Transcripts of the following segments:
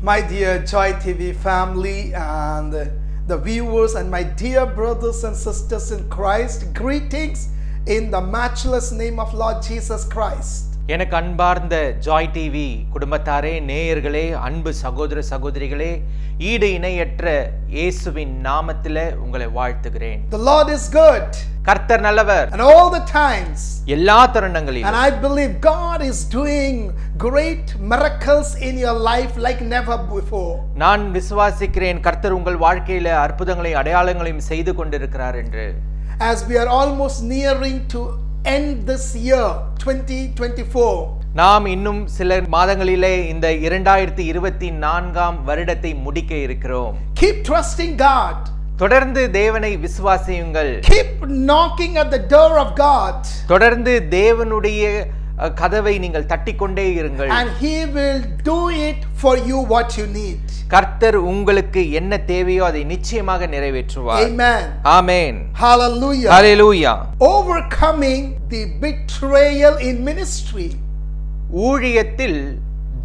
My dear Joy TV family and the viewers and my dear brothers and sisters in Christ, greetings in the matchless name of Lord Jesus Christ. எனக்கு அன்பார்ந்த Joy TV குடும்பத்தாரே, நேயர்களே, அன்பு சகோதர சகோதரிகளே, ஈடு இணையற்ற இயேசுவின் நாமத்திலே உங்களை வாழ்த்துகிறேன். The Lord is good. கர்த்தர் நல்லவர். And all the times. எல்லா தருணங்களிலும். And I believe God is doing great miracles in your life like never before. நான் விசுவாசிக்கிறேன் கர்த்தர் உங்கள் வாழ்க்கையில அற்புதங்களையும் அடையாளங்களையும் செய்து கொண்டிருக்கிறார் என்று. As we are almost nearing to end this year 2024. நாம் இன்னும் சில மாதங்களிலே இந்த 2024ஆம் வருடத்தை முடிக்க இருக்கிறோம். Keep trusting God. தொடர்ந்து தேவனை விசுவாசியுங்கள். Keep knocking at the door of God. தொடர்ந்து தேவனுடைய கதவை நீங்கள் தட்டிக்கொண்டே இருங்கள். And he will do it for you what you need. கர்த்தர் உங்களுக்கு என்ன தேவையோ அதை நிச்சயமாக நிறைவேற்றுவார். Amen. Amen. Hallelujah. Hallelujah. Overcoming the betrayal in ministry. ஊழியத்தில்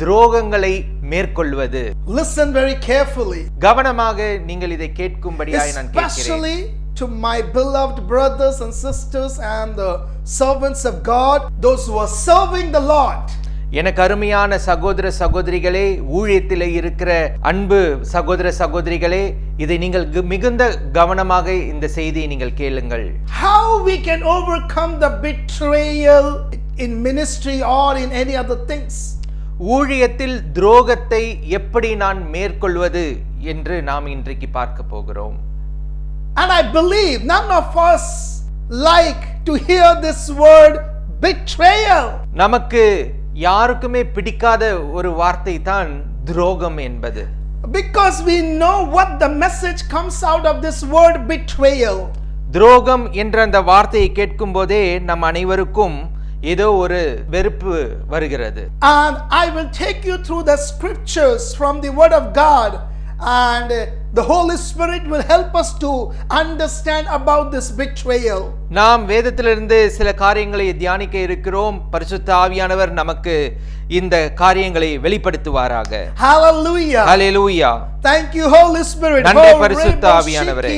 துரோகங்களை மேற்கொள்வது. Listen very carefully. கவனமாக நீங்கள் இதை கேட்கும்படியாய் நான் கேட்கிறேன். Especially to my beloved brothers and sisters and the servants of God, those who are serving the Lord. எனக்கு அருமையான சகோதர சகோதரிகளே, ஊழியத்திலே இருக்கிற அன்பு சகோதர சகோதரிகளே, இதை நீங்கள் மிகுந்த கவனமாக இந்த செய்தியை நீங்கள் கேளுங்கள். How we can overcome the betrayal in ministry or in any other things. ஊழியத்தில் துரோகத்தை எப்படி நான் மேற்கொள்வது என்று நாம் இன்றைக்கு பார்க்க போகிறோம். And I believe none of us like to hear this word betrayal. நமக்கு யாருக்குமே பிடிக்காத ஒரு வார்த்தை தான் துரோகம் என்பது. Because we know what the message comes out of this word betrayal. துரோகம் என்ற அந்த வார்த்தையை கேட்கும் போதே நம் அனைவருக்கும் ஏதோ ஒரு வெறுப்பு வருகிறது. And I will take you through the scriptures from the word of God, and the Holy Spirit will help us to understand about this betrayal. நாம் வேதத்திலிருந்து சில காரியங்களை தியானிக்க இருக்கிறோம். பரிசுத்த ஆவியானவர் நமக்கு இந்த காரியங்களை வெளிப்படுத்துவாராக. Hallelujah. Hallelujah. Thank you Holy Spirit. நன்றி பரிசுத்த ஆவியானவரே.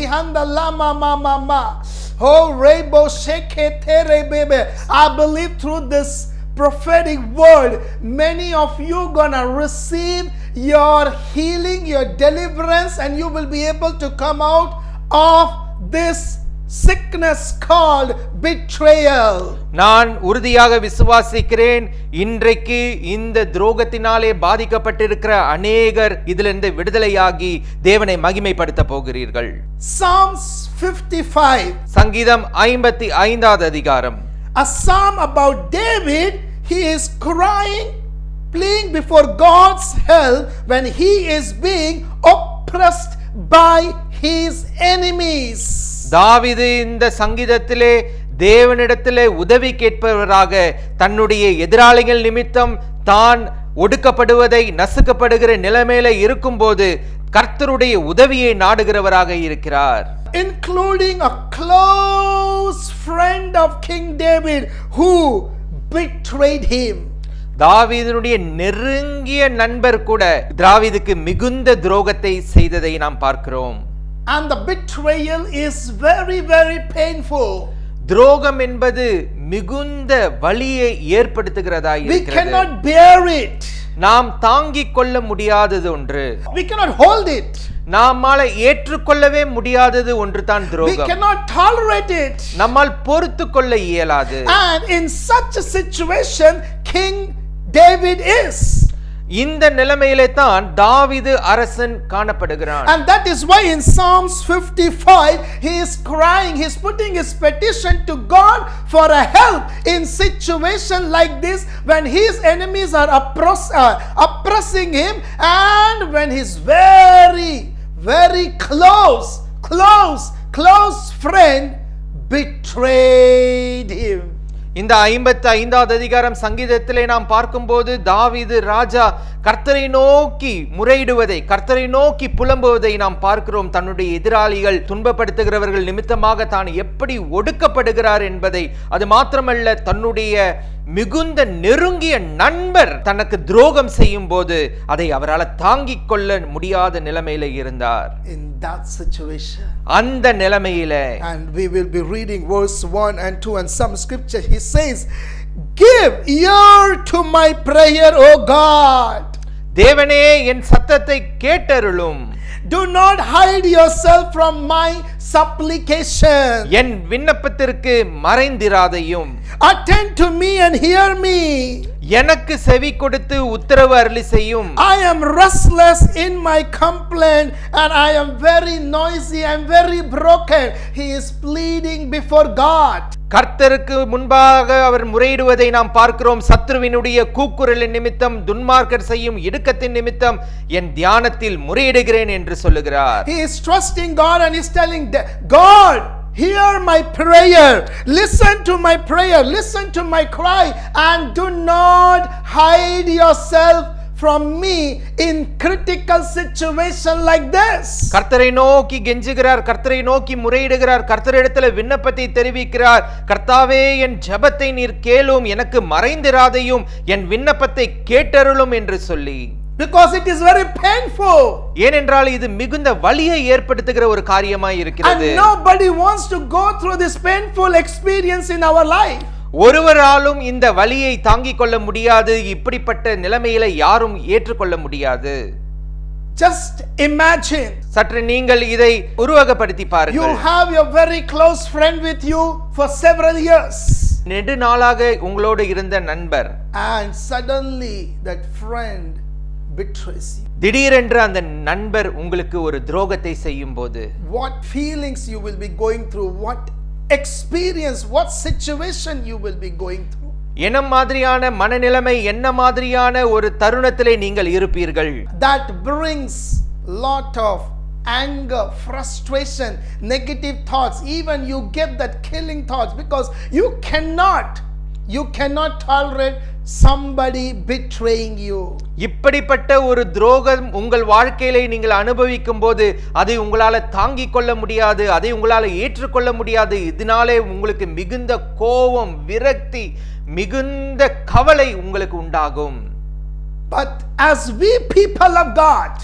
Oh Rebo Sheketere Bebe. I believe through this prophetic word many of you gonna receive your healing, your deliverance, and you will be able to come out of this sickness called betrayal. நான் உறுதியாக விசுவாசிக்கிறேன், இன்றைக்கு இந்த துரோகத்தினாலே பாதிக்கப்பட்டிருக்கிற அநேகர் இதிலிருந்து விடுதலையாகி தேவனை மகிமைப்படுத்த போகிறீர்கள். Psalms 55. சங்கீதம் 55வது அதிகாரம். A psalm about David. He is crying, pleading before God's help when he is being oppressed by his enemies. தாவீது இந்த சங்கீதத்திலே தேவனிடத்திலே உதவி கேட்பவராக தன்னுடைய எதிராளிகள் நிமித்தம் தான் ஒடுக்கப்படுவதை நசுக்கப்படுகிற நிலைமையில இருக்கும்போது கர்த்தருடைய உதவியை நாடுகிறவராக இருக்கிறார். Including a close friend of King David who betrayed him. தாவீதுடைய நெருங்கிய நண்பர் கூட தாவீதுக்கு மிகுந்த துரோகத்தை செய்ததை நாம் பார்க்கிறோம். And the betrayal is very very painful. துரோகம் என்பது மிகுந்த வலியை ஏற்படுத்துகிறதா இருக்கிறது. We cannot bear it. நாம் தாங்கிக் கொள்ள முடியாதது ஒன்று. We cannot hold it. நம்மால ஏற்றுக்கொள்ளவே முடியாதது ஒன்று தான் துரோகம். We cannot tolerate it. நம்மால் பொறுத்து கொள்ள இயலாது. And in such a situation King David is. இந்த நிலைமையிலே தான் தாவீது அரசன் காணப்படுகிறான். And that is why in Psalms 55 he is crying, he is putting his petition to God for a help in situation like this when his enemies are oppressing him, and when his very close friend betrayed him. இந்த 55வது அதிகாரம் சங்கீதத்திலே நாம் பார்க்கும்போது தாவீது ராஜா கர்த்தரை நோக்கி முறையிடுவதை, கர்த்தரை நோக்கி புலம்புவதை நாம் பார்க்கிறோம். தன்னுடைய எதிராளிகள், துன்பப்படுத்துகிறவர்கள் நிமித்தமாக தான் எப்படி ஒடுக்கப்படுகிறார் என்பதை, அது மாத்திரமல்ல தன்னுடைய மிகுந்த நெருங்கிய நண்பர் தனக்கு துரோகம் செய்யும் போது அதை அவரால் தாங்கிக் கொள்ள முடியாத நிலைமையில இருந்தார். In that situation, அந்த நிலைமையில, and we will be reading verse 1 and 2 and some scripture, he says, give ear to my prayer, O God. தேவனே என் சத்தத்தை கேட்டருளும். Do not hide yourself from my supplication. N விண்ணப்பத்திற்கு மறைந்திராதையும். Attend to me and hear me. எனக்கு செவி கொடுத்து உத்தரவு அருளி செய்யும். I am restless in my complaint and I am very noisy, I am very broken. He is pleading before God. கர்த்தருக்கு முன்பாக அவர் முறையிடுவதை நாம் பார்க்கிறோம். சத்ருவினுடைய கூக்குரலின் நிமித்தம், துன்மார்க்கர் செய்யும் இடுக்கத்தின் நிமித்தம் என் தியானத்தில் முறையிடுகிறேன் என்று சொல்லுகிறார். He is trusting God and is telling God, hear my prayer, listen to my prayer, listen to my cry, and do not hide yourself from me in critical situation like this. கர்த்தரை நோக்கி கெஞ்சுகிறார், கர்த்தரை நோக்கி முறையிடுகிறார், கர்த்தரிடத்தில் விண்ணப்பத்தை தெரிவிக்கிறார். கர்த்தாவே என் ஜெபத்தை நீர் கேளும், எனக்கு மறைந்திராதையும், என் விண்ணப்பத்தை கேட்டருளும் என்று சொல்லி. Because it is very painful. ஏனென்றால் இது மிகுந்த வலியை ஏற்படுத்துகிற ஒரு காரியமாய் இருக்கிறது. And nobody wants to go through this painful experience in our life. ஒருவராலும் இந்த வலியை தாங்கிக் கொள்ள முடியாது. இப்படிப்பட்ட நிலைமையில யாரும் ஏற்றுக்கொள்ள முடியாது. Just imagine. சற்று நீங்கள் இதை உருவகப்படுத்தி பாருங்கள். You have your very close friend with you for several years. நெடுநாளாக உங்களோடு இருந்த நண்பர், and suddenly that friend betrays you. திடீரென்று அந்த நண்பர் உங்களுக்கு ஒரு துரோகத்தை செய்யும் போது what feelings you will be going through, what experience, what situation you will be going through. என்ன மாதிரியான மனநிலைமை, என்ன மாதிரியான ஒரு தருணத்திலே நீங்கள் இருப்பீர்கள். That brings lot of anger, frustration, negative thoughts. Even you get that killing thoughts because you cannot tolerate somebody betraying you. இப்படிப்பட்ட ஒரு துரோகம் உங்கள் வாழ்க்கையிலே நீங்கள் அனுபவிக்கும் போது அதை உங்களால தாங்கிக் கொள்ள முடியாது, அதை உங்களால ஏற்றுக்கொள்ள முடியாது. இதனாலே உங்களுக்கு மிகுந்த கோபம், விரக்தி, மிகுந்த கவலை உங்களுக்கு உண்டாகும். But as we people of God,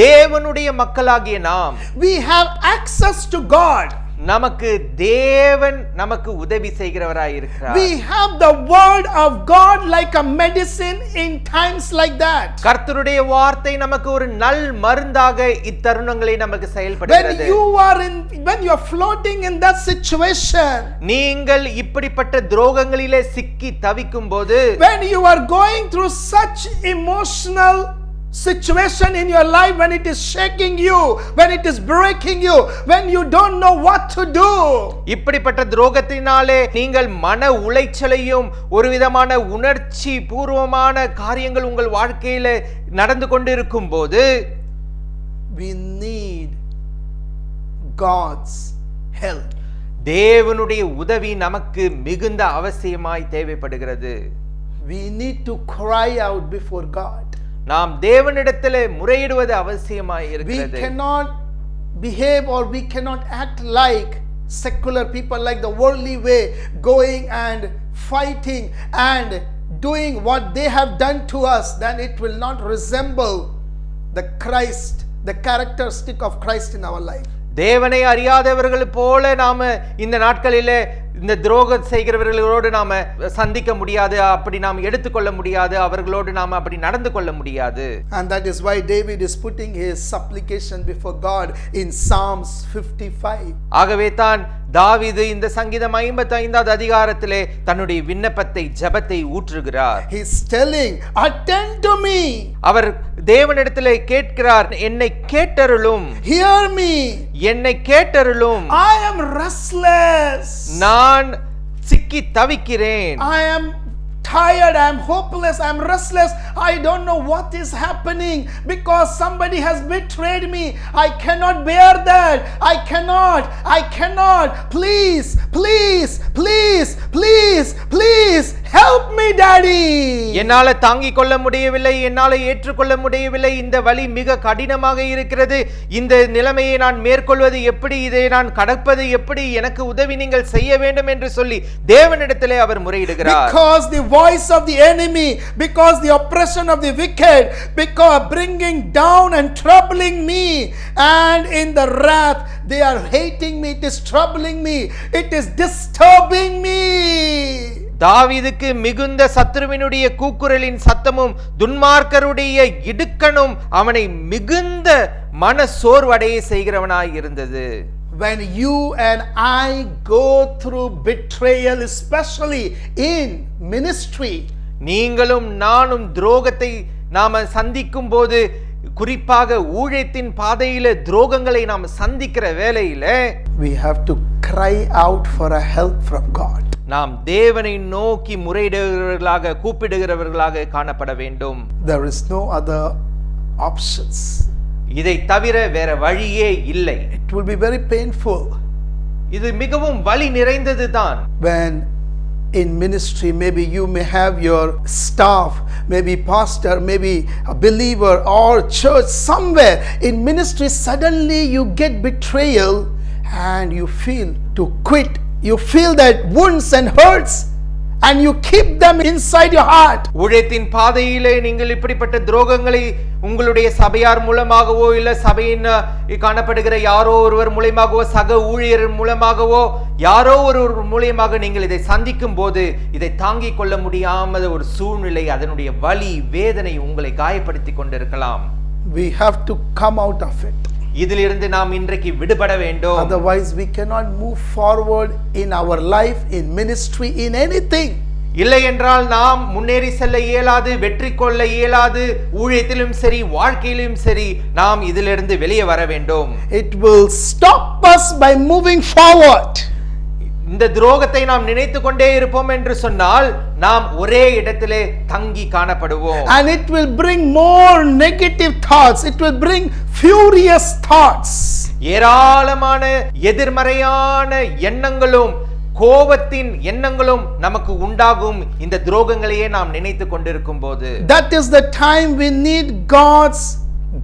தேவனுடைய மக்களாகிய நாம், we have access to God. நமக்கு தேவன் நமக்கு உதவி செய்கிறவராய் இருக்கிறார். We have the word of God like a medicine in times like that. கர்த்தருடைய வார்த்தை நமக்கு ஒரு நல் மருந்தாக இத்தருணங்களை நமக்கு செயல்படுகிறது. When you are floating in that situation, நீங்கள் இப்படிப்பட்ட துரோகங்களிலே சிக்கி தவிக்கும் போது, when you are going through such emotional situation in your life, when it is shaking you, when it is breaking you, when you don't know what to do, இப்படிப்பட்ட துரோகத்தினாலே நீங்கள் மன உளைச்சலையும் ஒரு விதமான உணர்ச்சி பூர்வமான காரியங்கள் உங்கள் வாழ்க்கையில நடந்து கொண்டிருக்கும் போது, we need God's help. தேவனுடைய உதவி நமக்கு மிகுந்த அவசியமாய் தேவைப்படுகிறது. We need to cry out before God. நாம் தேவனிடத்திலே முறையிடுவது அவசியமாய் இருக்கிறது. We cannot behave or we cannot act like secular people, like the worldly way, going and fighting and doing what they have done to us. Then it will not resemble the Christ, the characteristic of Christ in our life. தேவனை அறியாதவர்கள் போல நாம இந்த நாட்களிலே இந்த துரோகம் செய்கிறவர்களோடு நாம சந்திக்க முடியாது, அப்படி நாம் எடுத்துக்கொள்ள முடியாது, அவர்களோடு நாம அப்படி நடந்து கொள்ள முடியாது. And that is why David is putting his supplication before God in Psalms 55. ஆகவே தான் தாவீது இந்த சங்கீதம் 55வது அதிகாரத்திலே தன்னுடைய விண்ணப்பத்தை, ஜெபத்தை ஊற்றுகிறார். He is telling, attend to me. அவர் தேவனிடத்திலே கேட்கிறார், என்னை கேட்டருளும். Hear me. என்னை கேட்டருளும். I am restless. நான் சிக்கி தவிக்கிறேன். I am tired, I am hopeless, I am restless. I don't know what is happening because somebody has betrayed me. I cannot bear that. I cannot. Please, please, please, please, please. என்னால தாங்கிக் கொள்ள முடியவில்லை, என்னால ஏற்றுக்கொள்ள முடியவில்லை, இந்த வழி மிக கடினமாக இருக்கிறது, இந்த நிலைமையை நான் மேற்கொள்வது எப்படி, இதை நான் கடப்பது எப்படி, எனக்கு உதவி நீங்கள் செய்ய வேண்டும் என்று சொல்லி தேவனிடத்திலே அவர் முறையிடுகிறார். Because the voice of the enemy, because the oppression of the wicked, because bringing down and troubling me, and in the wrath they are hating me, it is troubling me, it is disturbing me. தாவீதுக்கு மிகுந்த சத்துருவினுடைய கூக்குரலின் சத்தமும் துன்மார்க்கருடைய இடுக்கணும் அவனை மிகுந்த மன சோர்வடைய செய்கிறவனாய் இருந்தது. When you and I go through betrayal, especially in ministry, நீங்களும் நானும் துரோகத்தை நாம சந்திக்கும் போது, குறிப்பாக ஊழியத்தின் பாதையில துரோகங்களை நாம் சந்திக்கிற வேளையில, we have to cry out for a help from God. நாம் தேவனை நோக்கி முறையிடுகிறவர்களாக, கூப்பிடுகிறவர்களாக காணப்பட வேண்டும். There is no other options. இதை தவிர வேற வழியே இல்லை. It will be very painful. இது மிகவும் வலி நிறைந்தது தான். When in ministry, maybe you may have your staff, maybe pastor, maybe a believer or church somewhere in ministry, suddenly you get betrayal and you feel to quit. You feel that wounds and hurts and you keep them inside your heart. ஊழியத்தின் பாதையிலே நீங்கள் இப்படிப்பட்ட துரோகங்களை உங்களுடைய சபையார் மூலமாகவோ இல்ல சபையின் காணப்படுகிற யாரோ ஒருவர் மூலமாகவோ சக ஊழியர் மூலமாகவோ யாரோ ஒரு மூலமாக நீங்கள் இதை சந்திக்கும் போது இதை தாங்கிக் கொள்ள முடியாத ஒரு சூழ்நிலை, அதனுடைய வலி வேதனை உங்களை காயப்படுத்தி கொண்டிருக்கலாம். We have to come out of it. இதிலிருந்து நாம் இன்றைக்கு விடுபட வேண்டும். Otherwise we cannot move forward in our life, in ministry, in anything. இல்லை என்றால் நாம் முன்னேறி செல்ல இயலாது, வெற்றி கொள்ள இயலாது. ஊழியத்திலும் சரி, வாழ்க்கையிலும் சரி, நாம் இதிலிருந்து வெளியே வர வேண்டும். It will stop us by moving forward. இந்த துரோகத்தை நாம் நினைத்து கொண்டே இருப்போம் என்று சொன்னால் நாம் ஒரே இடத்திலே தங்கி காணப்படுவோம். And it will bring more negative thoughts. It will bring furious thoughts. ஏராளமான எதிர்மறையான எண்ணங்களும் கோபத்தின் எண்ணங்களும் நமக்கு உண்டாகும் இந்த துரோகங்களையே நாம் நினைத்து கொண்டிருக்கும் போது. That is the time we need God's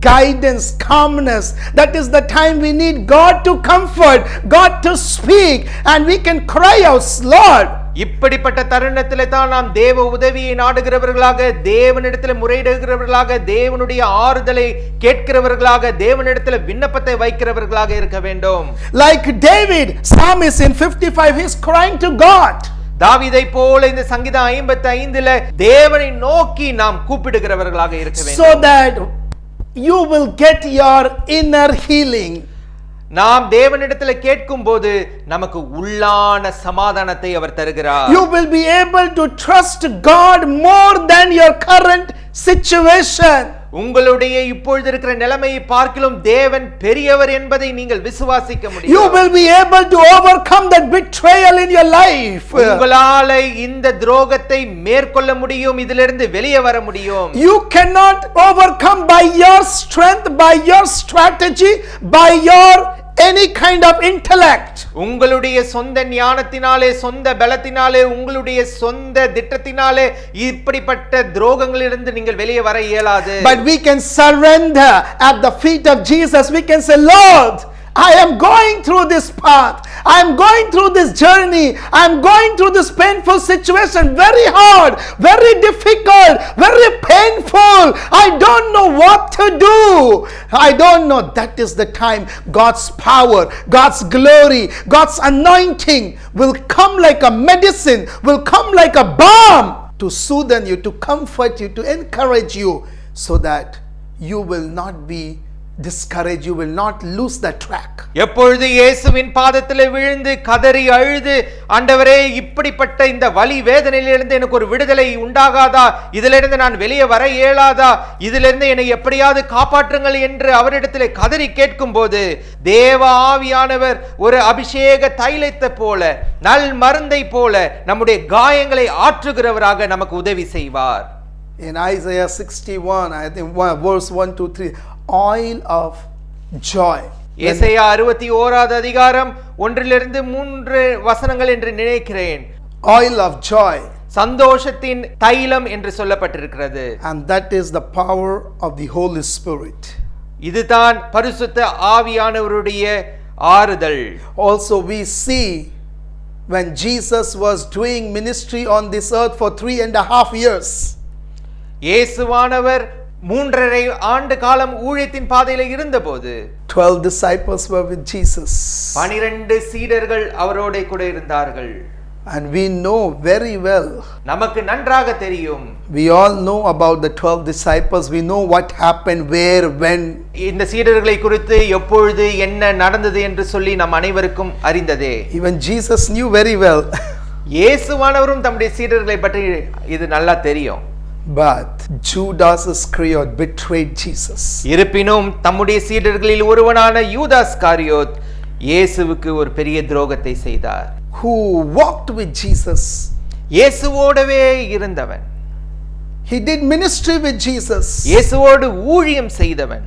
guidance, calmness. That is the time we need God to comfort, God to speak, and we can cry out, Lord. இப்படிப்பட்ட தருணத்திலே தான் நாம் தேவ உதவியை நாடுகிறவர்களாக, தேவனிடத்தில் முறையிடுகிறவர்களாக, தேவனுடைய ஆறுதலை கேட்கிறவர்களாக, தேவனிடத்தில் விண்ணப்பத்தை வைக்கிறவர்களாக இருக்க வேண்டும். Like David, psalmist in 55, he is crying to God. தாவீதை போல இந்த சங்கீதம் 55ல தேவனை நோக்கி நாம் கூப்பிடுகிறவர்களாக இருக்க வேண்டும். So that you will get your inner healing. நாம் தேவனிடத்தில் கேட்கும் போது நமக்கு உள்ளான சமாதானத்தை அவர் தருகிறார். You will be able to trust God more than your current situation. உங்களுடைய இப்பொழுது இருக்கிற நிலைமையை பார்க்கிலும் தேவன் பெரியவர் என்பதை நீங்கள் விசுவாசிக்க முடியும். You will be able to overcome that betrayal in your life. உங்களால இந்த துரோகத்தை மேற்கொள்ள முடியும், இதிலிருந்து வெளியே வர முடியும். You cannot overcome by your strength, by your strategy, by your any kind of intellect. உங்களுடைய சொந்த ஞானத்தினாலே, சொந்த பலத்தினாலே, உங்களுடைய சொந்த திட்டத்தினாலே இப்படிப்பட்ட துரோகங்களிலிருந்து நீங்கள் வெளியே வர இயலாது. But we can surrender at the feet of Jesus. We can say, Lord, I am going through this path. I am going through this journey. I am going through this painful situation. Very hard, very difficult, very painful. I don't know what to do. I don't know. That is the time God's power, God's glory, God's anointing will come like a medicine, will come like a balm to soothe you, to comfort you, to encourage you, so that you will not be discouraged, you will not lose the track. எப்பொழுது இயேசுவின் பாதத்திலே விழுந்து கதறி அழுது, ஆண்டவரே இப்படிப்பட்ட இந்த வலி வேதனையிலிருந்து எனக்கு ஒரு விடுதலை உண்டாகாதா, இதிலிருந்து நான் வெளியே வர இயலாதா, இதிலிருந்து என்னை எப்படியாவது காப்பாற்றுங்கள் என்று அவரிடத்திலே கதறி கேட்கும் போது தேவ ஆவியானவர் ஒரு அபிஷேக தைலத்தை போல, நல் மருந்தை போல நம்முடைய காயங்களை ஆற்றுகிறவராக நமக்கு உதவி செய்வார். In Isaiah 61, I think verse 1 to 3, oil of joy. ஏசாயா 61வது அதிகாரம் 1 to 3 வசனங்கள் என்று நினைக்கிறேன். Oil of joy. சந்தோஷத்தின் தைலம் என்று சொல்லப்பட்டிருக்கிறது. And that is the power of the Holy Spirit. இதுதான் பரிசுத்த ஆவியானவருடைய ஆறுதல். Also we see when Jesus was doing ministry on this earth for 3.5 years. இயேசுவானவர் 3.5 ஆண்டு காலம் ஊழியத்தின் பாதையில இருந்தபோது 12 disciples were with Jesus. 12 சீடர்கள் அவரோட கூட இருந்தார்கள். And we know very well. நமக்கு நன்றாக தெரியும். We all know about the 12 disciples. We know what happened, where, when. இந்த சீடர்களை குறித்து எப்பொழுது என்ன நடந்தது என்று சொல்லி நம் அனைவருக்கும் அறிந்ததே. Even Jesus knew very well. இயேசுவானவரும் தம்முடைய சீடர்களை பற்றி இது நல்லா தெரியும். But Judas Iscariot betrayed Jesus. இருப்பினும் தம்முடைய சீடர்களில் ஒருவனான யூதாஸ் காரியோத் இயேசுவுக்கு ஒரு பெரிய துரோகத்தை செய்தார். Who walked with Jesus. இயேசுவோடவே இருந்தவன். He did ministry with Jesus. இயேசுவோடு ஊழியம் செய்தவன்.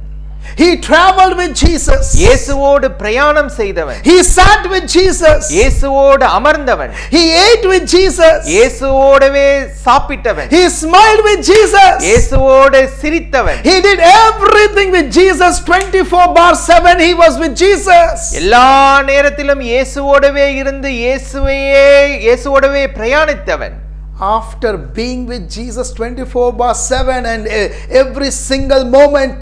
He traveled with Jesus. இயேசுவோடு பிரயாணம் செய்தவன். He sat with Jesus. இயேசுவோடு அமர்ந்தவன். He ate with Jesus. இயேசுவோடவே சாப்பிட்டவன். He smiled with Jesus. இயேசுவோடு சிரித்தவன். He did everything with Jesus 24/7. He was with Jesus. எல்லா நேரத்திலும் இயேசுவோடவே இருந்து இயேசுவோடவே பிரயாணித்தவன். After being with Jesus 24/7 and every single moment,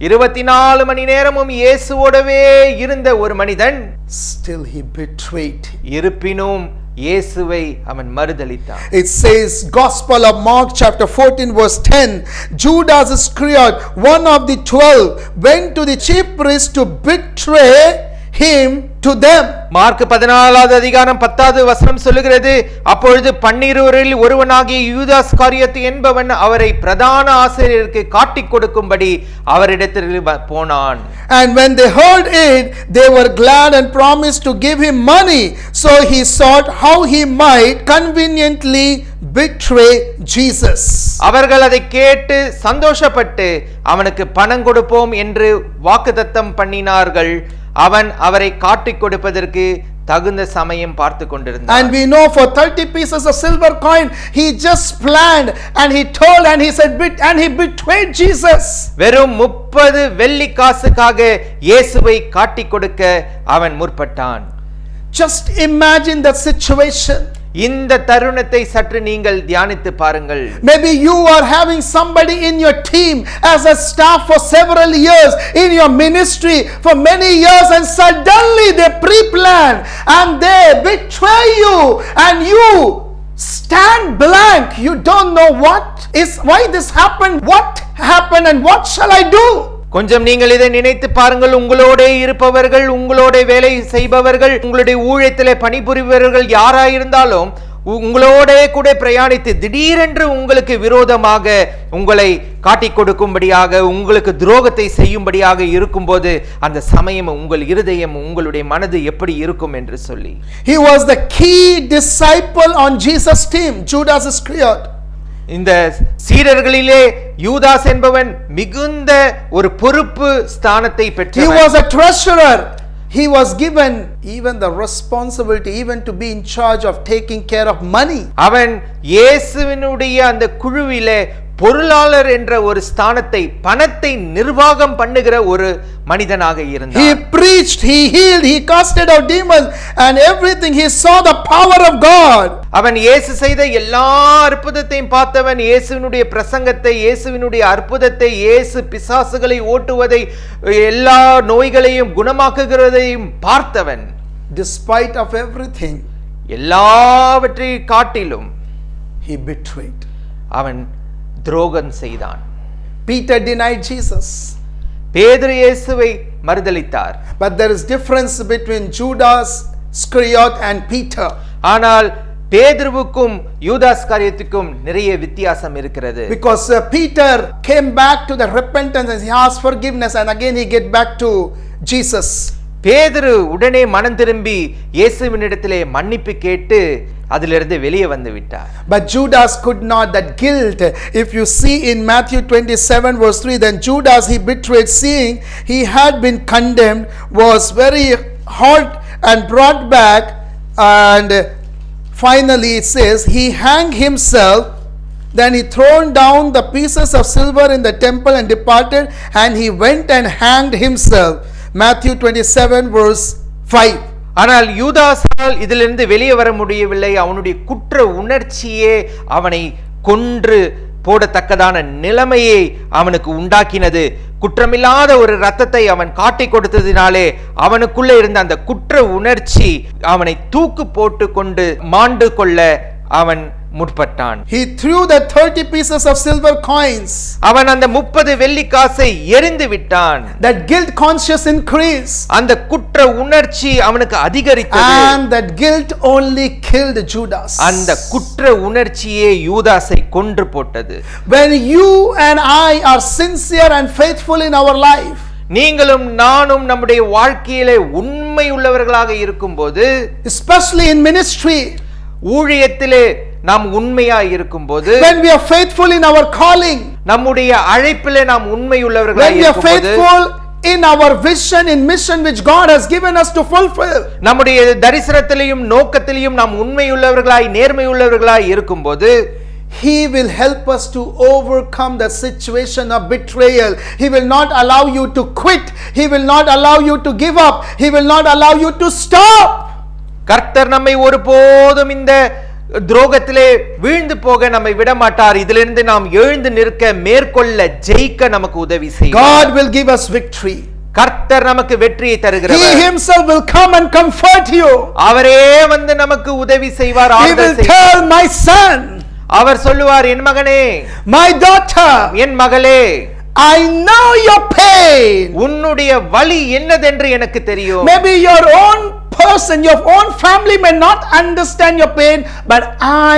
24 மணி நேரமும் இயேசுவோடவே இருந்த ஒரு மனிதன் still he betrayed. இருப்பினும் இயேசுவை அவன் மறுதலித்தான். It says, Gospel of Mark chapter 14 verse 10, Judas Iscariot, one of the 12, went to the chief priests to betray him to them. Mark 14வது அதிகாரம் 10வது வசனம் சொல்லுகிறது, அப்பொழுது 12 ஒருவனாகிய யூதாஸ் காரியத்து என்பவன் அவரை பிரதான ஆசிரியருக்கு காட்டிக் கொடுக்கும்படி அவரிடத்தில் போனான். And when they heard it, they were glad and promised to give him money. So he sought how he might conveniently betray Jesus. அவர்கள் அதை கேட்டு சந்தோஷப்பட்டு அவனுக்கு பணம் கொடுப்போம் என்று வாக்குத்தத்தம் பண்ணினார்கள். அவன் அவரை காட்டிக் கொடுப்பதற்கு தகுந்த சமயம் பார்த்து கொண்டிருந்தான். And we know for 30 pieces of silver coin he just planned and he told and he said and he betrayed Jesus. வெறும் 30 வெள்ளி காசுக்காக இயேசுவை காட்டிக் கொடுக்க அவன் முற்பட்டான். Just imagine that situation. இந்த தருணத்தை சற்று நீங்கள் தியானித்து பாருங்கள். Maybe you are having somebody in your team as a staff for several years in your ministry for many years, and suddenly they pre-plan and they betray you and you stand blank. You don't know why this happened, what happened, and what shall I do? கொஞ்சம் நீங்கள் இதை நினைத்து பாருங்கள். உங்களோட இருப்பவர்கள், உங்களோட வேலை செய்பவர்கள், உங்களுடைய ஊழியத்திலே பணிபுரிபவர்கள் யாராயிருந்தாலும் உங்களோட கூட பிரயாணித்து திடீரென்று உங்களுக்கு விரோதமாக உங்களை காட்டிக் கொடுக்கும்படியாக, உங்களுக்கு துரோகத்தை செய்யும்படியாக இருக்கும்போது அந்த சமயம் உங்கள் இருதயம், உங்களுடைய மனது எப்படி இருக்கும் என்று சொல்லி. He was the key disciple on Jesus' team, Judas Iscariot. இந்த சீடர்களிலே யூதாஸ் என்பவன் மிகுந்த ஒரு பொறுப்பு ஸ்தானத்தை பெற்றவன். He was a treasurer. He was given even the responsibility even to be in charge of taking care of money. அவன் இயேசுவினுடைய அந்த குழுவிலே பொருளாளர் என்ற ஒரு ஸ்தானத்தை, பணத்தை நிர்வாகம் பண்ணுகிற ஒரு மனிதனாக இருந்தார். He preached, he healed, he casted out demons and everything. He saw the power of God. அவன் இயேசு செய்த எல்லா அற்புதத்தையும் பார்த்தவன். இயேசுவினுடைய பிரசங்கத்தை, இயேசுவினுடைய அற்புதத்தை, இயேசு பிசாசுகளை ஓட்டுவதை, எல்லா நோய்களையும் குணமாக்குகிறதையும் பார்த்தவன். Despite of everything, எல்லாவற்றையும் காட்டிலும் he betrayed. அவன் துரோகம் செய்தான். Peter denied Jesus. பேதுரு இயேசுவை மறுதலித்தார். But there is difference between Judas Iscariot and Peter. ஆனால் பேதுருவுக்கும் யூதாஸ் காரியத்துக்கும் நிறைய வித்தியாசம் இருக்கிறது. Because Peter came back to the repentance and he asked forgiveness and again he get back to Jesus. பேதுரு உடனே மனம் திரும்பி இயேசுவினிடத்திலே மன்னிப்பு கேட்டு அதிலிருந்து வெளியே வந்து விட்டார். But Judas could not. That guilt, if you see in Matthew 27 verse 3, then Judas he betrayed, seeing he had been condemned, was very hurt and brought back and finally it says, he hanged himself. Then he thrown down the pieces of silver in the temple and departed, and he went and hanged himself. Matthew 27 verse 5. ஆனால் யூதாசால் இதிலிருந்து வெளியே வர முடியவில்லை. அவனுடைய குற்ற உணர்ச்சியே அவனை கொன்று போடத்தக்கதான நிலைமையை அவனுக்கு உண்டாக்கினது. குற்றமில்லாத ஒரு இரத்தத்தை அவன் காட்டி கொடுத்ததினாலே அவனுக்குள்ளே இருந்த அந்த குற்ற உணர்ச்சி அவனை தூக்கு போட்டு கொண்டு மாண்டு கொள்ள அவன் முற்பட்டான். He threw the 30 pieces of silver coins. அவன் அந்த 30 வெள்ளி காசை எறிந்து விட்டான். That guilt conscious increase. அந்த குற்ற உணர்ச்சி அவனுக்கு அதிகரித்தது. And that guilt only killed Judas. அந்த குற்ற உணர்ச்சியே யூதாசை கொன்று போட்டது. When you and I are sincere and faithful in our life, நீங்களும் நானும் நம்முடைய வாழ்க்கையிலே உண்மை உள்ளவர்களாக இருக்கும்போது, especially in ministry, ஊழியத்திலே நாம் உண்மையாய் இருக்கும்போது, when we are faithful in our calling, நம்முடைய அழைப்பிலே நாம் உண்மை உள்ளவர்களாக when we are இருக்கும்போது, faithful in our vision, in mission which God has given us to fulfill, நம்முடைய தரிசனத்திலேயும் நோக்கத்திலேயும் நாம் உண்மை உள்ளவர்களாய் நேர்மை உள்ளவர்களாய் இருக்கும்போது, He will help us to overcome the situation of betrayal. He will not allow you to quit. He will not allow you to give up. He will not allow you to stop. கர்த்தர் நம்மை ஒருபோதும் இந்த துரோகத்திலே வீழ்ந்து போக நம்மை விட மாட்டார். இதிலிருந்து நாம் எழுந்து நிற்க, மேற்கொள்ள, ஜெயிக்க நமக்கு உதவி செய்வார். God will give us victory. கர்த்தர் நமக்கு வெற்றியை தருகிறவர். He himself will come and comfort you. அவரே வந்து நமக்கு உதவி செய்வார், He ஆறுதல் will செய்வார். tell my son, அவர் சொல்லுவார், என் மகனே, my daughter, என் மகளே, I know your pain. உன்னுடைய வலி என்னதென்று எனக்கு தெரியும். Maybe your own person, your own family may not understand your pain, but I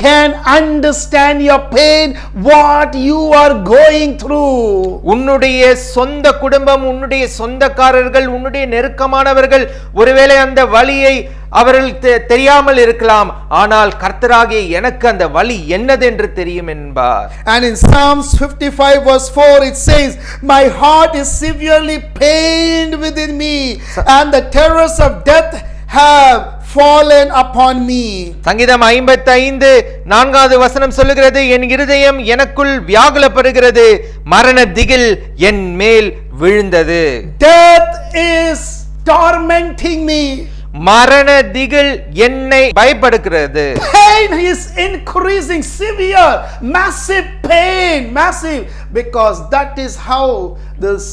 can understand your pain, what you are going through. உன்னுடைய சொந்த குடும்பம், உன்னுடைய சொந்தக்காரர்கள், உன்னுடைய நெருக்கமானவர்கள் ஒருவேளை அந்த வலியை அவர்கள் தெரியாமல் இருக்கலாம், ஆனால் கர்த்தராகிய எனக்கு அந்த வலி என்னதென்று தெரியும் என்பார். And in Psalms 55 verse 4 it says, my heart is severely pained within me, and the terrors of death have fallen upon me. சங்கீதம் 55 4வது வசனம் சொல்லுகிறது, என் இருதயம் எனக்குள் வியாகுலப்படுகிறது, மரண திகில் என் மேல் விழுந்தது. Death is tormenting me. மரண திகில் என்னை பயப்படுகிறது. Pain is increasing, severe, massive pain, massive, because that is how this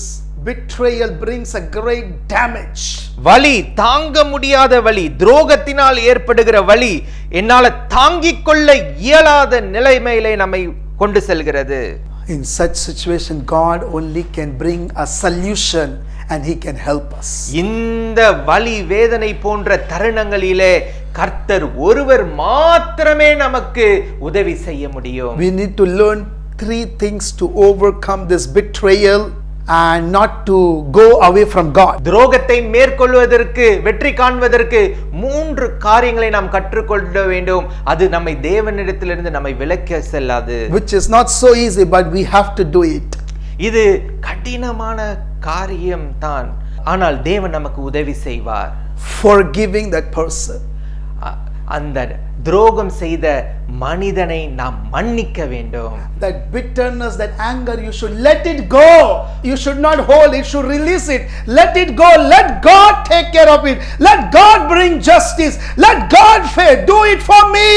betrayal brings a great damage. வலி, தாங்க முடியாத வலி, துரோகத்தினால் ஏற்படுகிற வலி என்னால தாங்கிக் கொள்ள இயலாத நிலைமையிலே நம்மை கொண்டு செல்கிறது. In such situation, God only can bring a solution and He can help us. இந்த வலி வேதனை போன்ற தருணங்களிலே கர்த்தர் ஒருவர் மாத்திரமே நமக்கு உதவி செய்ய முடியும். We need to learn 3 things to overcome this betrayal and not to go away from God. துரோகத்தை மேற்கொள்வதற்கு, வெற்றி காண்பதற்கு 3 காரியங்களை நாம் கற்றுக்கொள்ள வேண்டும். அது நம்மை தேவனிடத்திலிருந்து நம்மை விலக்க செல்லாது. Which is not so easy, but we have to do it. இது கடினமான காரியம் தான், ஆனால் தேவன் நமக்கு உதவி செய்வார். Forgiving that person. அந்த துரோகம் செய்த மனிதனை நாம் மன்னிக்க வேண்டும். That bitterness, that anger, you should let it go. You should not hold it, should release it. Let it go. Let God take care of it. Let God bring justice. Let God do it for me.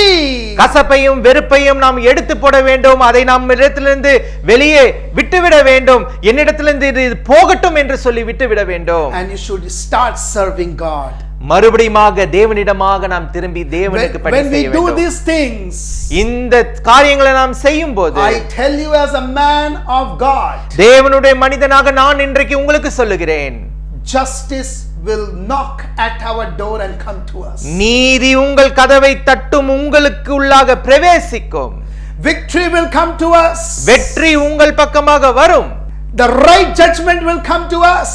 கசப்பையும் வெறுப்பையும் நாம் எடுத்து போட வேண்டும். அதை நாம் இடத்திலிருந்து வெளியே விட்டுவிட வேண்டும். என்னிடத்திலிருந்து இது போகட்டும் என்று சொல்லி விட்டுவிட வேண்டும். And you should start serving God. மறுபடியுமாக தேவனிடமாக நாம் திரும்பி தேவனுக்கு பணி செய்ய வேண்டும். When we do these things, இந்த காரியங்களை நாம் செய்யும்போது, I tell you as a man of God, தேவனுடைய மனிதனாக நான் இன்றைக்கு உங்களுக்கு சொல்லுகிறேன், justice will knock at our door and come to us. நீதி உங்கள் கதவை தட்டும், உங்களுக்கு உள்ளாக பிரவேசிக்கும். Victory will come to us. வெற்றி உங்கள் பக்கமாக வரும். The right judgment will come to us.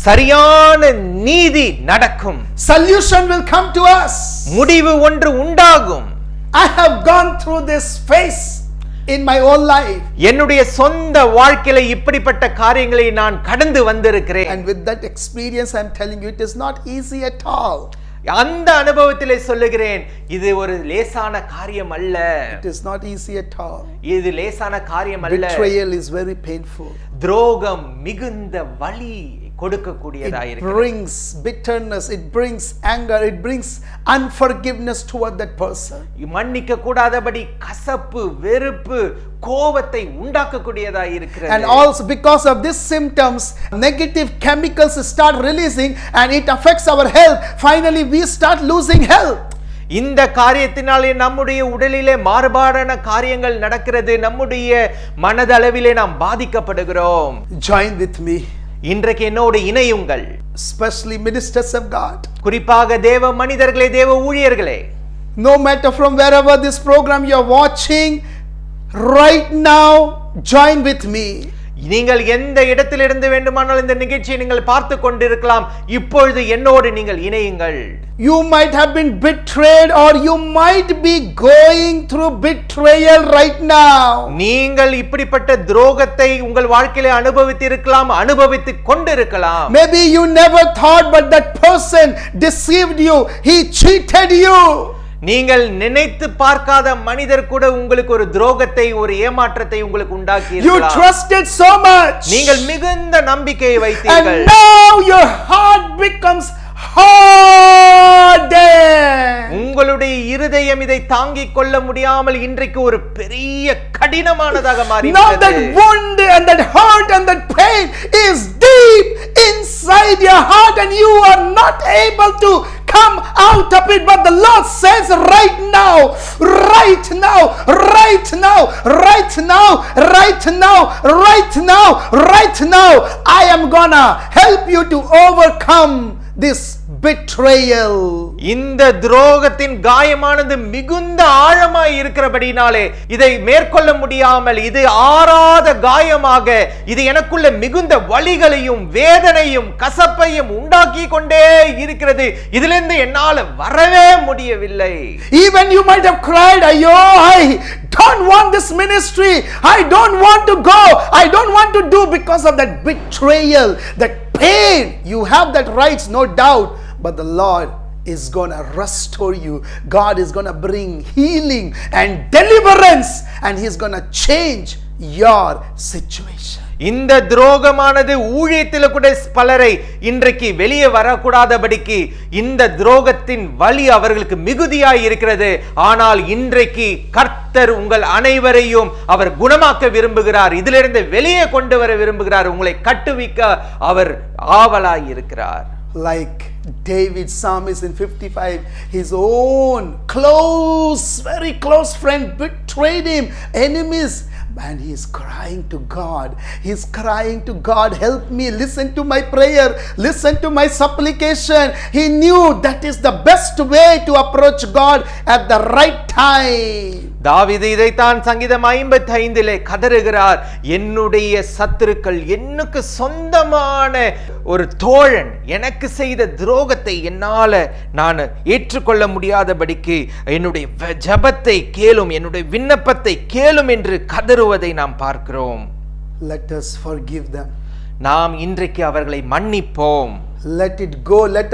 சரியான நீதி நடக்கும். Solution will come to us. முடிவு ஒன்று உண்டாகும். I have gone through this phase in my own life. என்னுடைய சொந்த வாழ்க்கையில இப்படிப்பட்ட காரியங்களை நான் கடந்து வந்திருக்கிறேன். And with that experience I am telling you, it is not easy at all. அந்த அனுபவத்திலே சொல்லுகிறேன், இது ஒரு லேசான காரியம் அல்ல. It is not easy at all. இது லேசான காரியம் அல்ல. Betrayal is very painful. துரோகம் மிகுந்த வலி கொடுக்கக்கூடியதா It இருக்கிறது. brings bitterness, it brings anger, it brings unforgiveness toward that person. மன்னிக்க கூடாதபடி கசப்பு, வெறுப்பு, கோபத்தை உண்டாக்கக்கூடியதா இருக்கிறது. And also because of these symptoms, negative chemicals start releasing and it affects our health. Finally we start losing health. இந்த காரியத்தினாலே நம்முடைய உடலிலே மாறுபாடான காரியங்கள் நடக்கிறது. நம்முடைய மனதளவிலே நாம் பாதிக்கப்படுகிறோம். Join with me, இன்றைக்கு என்னோடு இணையுங்கள். especially ministers of God. குறிப்பாக தேவ மனிதர்களே, தேவ ஊழியர்களே, No matter from wherever this program you are watching, right now join with me. நீங்கள் எந்த இடத்திலிருந்து வேண்டுமானால் இந்த நிகழ்ச்சியை நீங்கள் பார்த்து கொண்டிருக்கலாம். இப்பொழுது என்னோடு நீங்கள் இணையுங்கள். You might have been betrayed or you might be going through betrayal right now. நீங்கள் இப்படிப்பட்ட துரோகத்தை உங்கள் வாழ்க்கையிலே அனுபவித்திருக்கலாம், அனுபவித்துக் கொண்டிருக்கலாம். Maybe you never thought, but that person deceived you, he cheated you. நீங்கள் நினைத்து பார்க்காத மனிதர் கூட உங்களுக்கு ஒரு துரோகத்தை, ஒரு ஏமாற்றத்தை உங்களுக்கு உண்டாக்கி You trusted so much. நீங்கள் மிகுந்த நம்பிக்கையை And வைத்தீர்கள். now your heart becomes hardened. உங்களுடைய இருதயம் இதை தாங்கிக் கொள்ள முடியாமல் இன்றைக்கு ஒரு பெரிய கடினமானதாக Now that மாறிவிட்டது. wound and that hurt and that pain is deep inside your heart and you are not able to come out of it. But the Lord says right now, right now, right now, right now, right now, right now, right now, I am gonna help you to overcome this betrayal. இந்த துரோகத்தின் காயமானது மிகுந்த ஆழமாய் இருக்கிறபடினாலே இதை மேற்கொள்ள முடியாமல், இது ஆறாத காயமாக, இது எனக்குள்ள மிகுந்த வலிகளையும் வேதனையும் கசப்பையும் உண்டாக்கி கொண்டே இருக்கிறது. இதிலிருந்து என்னால வரவே முடியவில்லை. Even you might have cried, "Ayo, I don't want this ministry. I don't want to go. I don't want to do," because of that betrayal, that pain. You have that rights, no doubt, but the Lord is going to restore you. God is going to bring healing and deliverance and He's going to change your situation. இந்த துரோகமானது ஊழியத்தில கூட பலரை இன்றைக்கு வெளியே வரக்கூடாதபடிக்கு இந்த துரோகத்தின் வலி அவர்களுக்கு மிகுதியாய் இருக்கிறது. ஆனால் இன்றைக்கு கர்த்தர் உங்கள் அனைவரையும் அவர் குணமாக்க விரும்புகிறார். இதிலிருந்து வெளியே கொண்டு வர விரும்புகிறார். உங்களை கட்டுவிக்க அவர் ஆவலாய் இருக்கிறார். Like David, psalmist in 55, his own close, very close friend betrayed him, enemies, and he is crying to God. He is crying to God, "Help me, listen to my prayer, listen to my supplication." He knew that is the best way to approach God at the right time. தாவீது இதைத்தான் சங்கீதம் 55 கதறுகிறார். என்னுடைய சத்துருக்கள், எனக்கு சொந்தமான ஒரு தோழன் எனக்கு செய்த துரோகத்தை என்னால நான் ஏற்றுக்கொள்ள முடியாதபடிக்கு என்னுடைய ஜெபத்தை கேளும், என்னுடைய விண்ணப்பத்தை கேளும் என்று கதறுவதை நாம் பார்க்கிறோம். Let us forgive them. நாம் இன்றைக்கு அவர்களை மன்னிப்போம். Let it go. Let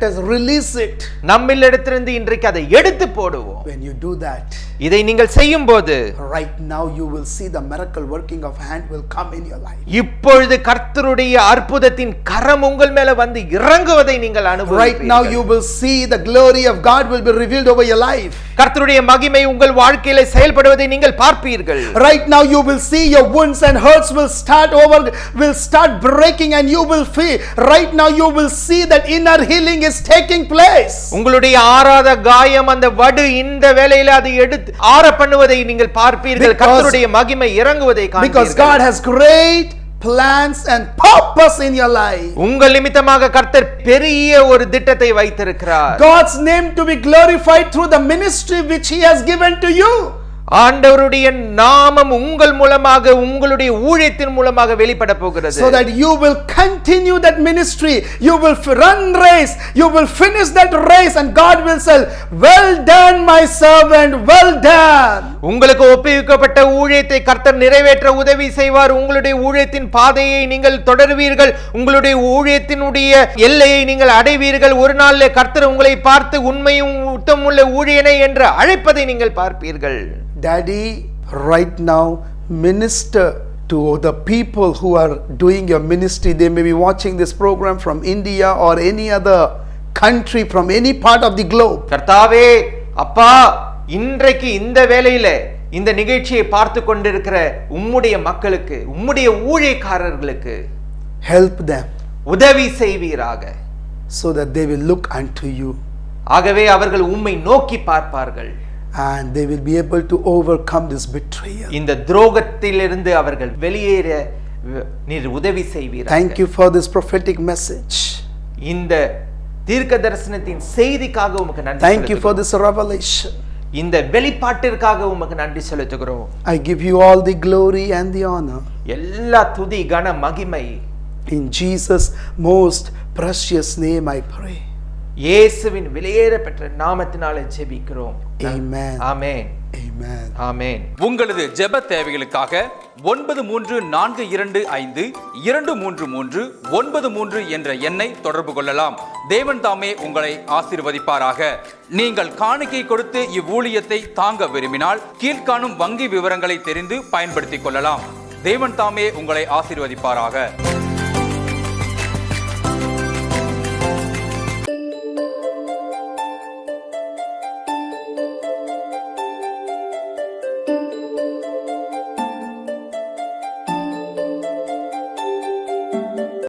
us release it. நம்மிடத்திலிருந்து இன்றைக்கு அதை எடுத்து போடுவோம். When you do that, இதை நீங்கள் செய்யும் போது right now you will see the miracle working of hand will come in your life. இப்பொழுது கர்த்தருடைய அற்புதத்தின் கரம் உங்கள் மேல வந்து இறங்குவதை நீங்கள் Right அனுபவிப்பீர்கள். now you will see the glory of God will be revealed over your life. கர்த்தருடைய மகிமை உங்கள் வாழ்க்கையில செயல்படுவதை நீங்கள் பார்ப்பீர்கள். Right now you will see your wounds and hurts will start breaking and you will feel. Right now you will see that inner healing is taking place. உங்களுடைய ஆறாத காயம், அந்த வடு இந்த வேளையில அதை எடுத்து ஆற பண்ணுவதை நீங்கள் பார்ப்பீர்கள். கர்த்தருடைய மகிமை இறங்குவதை Because காண்பீர்கள். God has great plans and purpose in your life. உங்கள் நிமித்தமாக கர்த்தர் பெரிய ஒரு திட்டத்தை வைத்திருக்கிறார். God's name to be glorified through the ministry which He has given to you. ஆண்டவருடைய நாமம் உங்கள் மூலமாக உங்களுடைய ஊழியத்தின் மூலமாக வெளிப்பட போகிறது. So that you will continue that ministry, you will run race, you will finish that race, and God will say, well done my servant, well done. உங்களுக்கு ஒப்புவிக்கப்பட்ட ஊழியத்தை கர்த்தர் நிறைவேற்ற உதவி செய்வார். உங்களுடைய ஊழியத்தின் பாதையை நீங்கள் தொடருவீர்கள். உங்களுடைய ஊழியத்தினுடைய எல்லையை நீங்கள் அடைவீர்கள். ஒரு நாளிலே கர்த்தர் உங்களை பார்த்து உண்மையும் உத்தமுள்ள ஊழியனை என்று அழைப்பதை நீங்கள் பார்ப்பீர்கள். Daddy, right now minister to the people who are doing your ministry. They may be watching this program from India or any other country, from any part of the globe. கர்த்தாவே, அப்பா, இன்றைக்கு இந்த வேளையில இந்த நிகழ்ச்சியை பார்த்து கொண்டிருக்கிற உம்முடைய மக்களுக்கு, உம்முடைய ஊழியக்காரர்களுக்கு help them, உதவி செய்வீராக, so that they will look unto you, ஆகவே அவர்கள் உம்மை நோக்கி பார்ப்பார்கள், and they will be able to overcome this betrayal. இந்த துரோகத்திலிருந்து அவர்கள் வெளியேற நீர் உதவி செய்வீராக. Thank you for this prophetic message. இந்த தீர்க்க தரிசனத்தின் செய்திக்காக உமக்கு நன்றி. Thank you for this revelation. இந்த வெளிப்பாட்டிற்காக உமக்கு நன்றி செலுத்துகிறோம். I give you all the glory and the honor. எல்லா துதி கன மகிமை In Jesus' most precious name I pray. இயேசுவின் விலையேற பெற்ற நாமத்தினாலே ஜெபிக்கிறோம். Amen. ஆமென். Amen. ஆமென். உங்களது ஜெப தேவைகளுக்காக 9342323393 என்ற எண்ணை தொடர்பு கொள்ளலாம். தேவன் தாமே உங்களை ஆசீர்வதிப்பாராக. நீங்கள் காணிக்கை கொடுத்து இவ்வூழியத்தை தாங்க விரும்பினால் கீழ்காணும் வங்கி விவரங்களை தெரிந்து பயன்படுத்திக் கொள்ளலாம். தேவன் தாமே உங்களை ஆசீர்வதிப்பாராக.